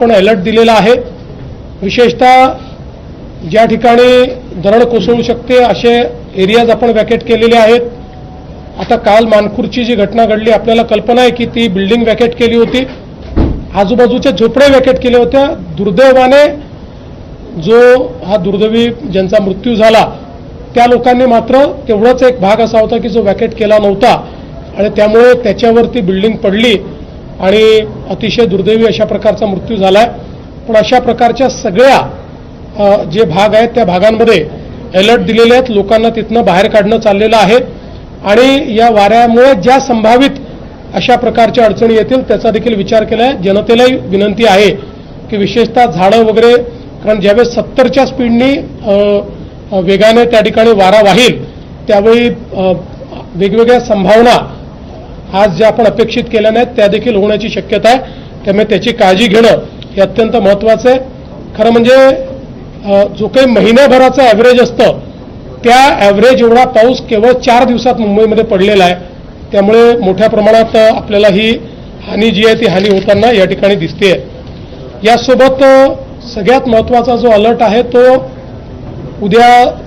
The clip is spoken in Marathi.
पण अलर्ट दिलेला आहे। विशेषतः ज्या ठिकाणी दरड कोसळू शकते असे एरियाज आपण वॅकेट केलेले आहेत। आता काल मानखुर्दची जी घटना घडली आपल्याला कल्पना आहे की ती बिल्डिंग वॅकेट केली होती, आजूबाजूच्या झोपड्या वॅकेट केल्या होत्या। दुर्दैवाने जो हा दुर्दैवी ज्यांचा मृत्यू झाला त्या लोकांनी मात्र तेवढाच एक भाग असा होता की जो वॅकेट केला नव्हता आणि त्यामुळे त्याच्यावरती बिल्डिंग पडली आणि अतिशय दुर्दैवी अशा प्रकारचा मृत्यू झालाय। पण अशा प्रकारच्या सगळ्या जे भाग आहेत त्या भागांमध्ये अलर्ट दिलेले आहेत, लोकांना तिथनं बाहेर काढणं चाललेलं आहे आणि या वाऱ्यामुळे ज्या संभावित अशा प्रकारच्या अडचणी येतील त्याचा देखील विचार केला आहे। जनतेलाही विनंती आहे की विशेषतः झाडं वगैरे, कारण ज्यावेळेस 70च्या स्पीडनी वेगाने त्या ठिकाणी वारा वाहील त्यावेळी वेगवेगळ्या संभावना आज ज्या आपण अपेक्षित केल्या नाहीत त्या देखील होण्याची शक्यता आहे। त्यामुळे त्याची काळजी घेणं हे अत्यंत महत्त्वाचं आहे। खरं म्हणजे जो काही महिन्याभराचा ॲव्हरेज असतं त्या ॲव्हरेज एवढा पाऊस केवळ 4 दिवसात मुंबईमध्ये पडलेला आहे। त्यामुळे मोठ्या प्रमाणात आपल्याला ही हानी जी आहे ती हानी होताना या ठिकाणी दिसते। यासोबत सगळ्यात महत्त्वाचा जो अलर्ट आहे तो उद्याचा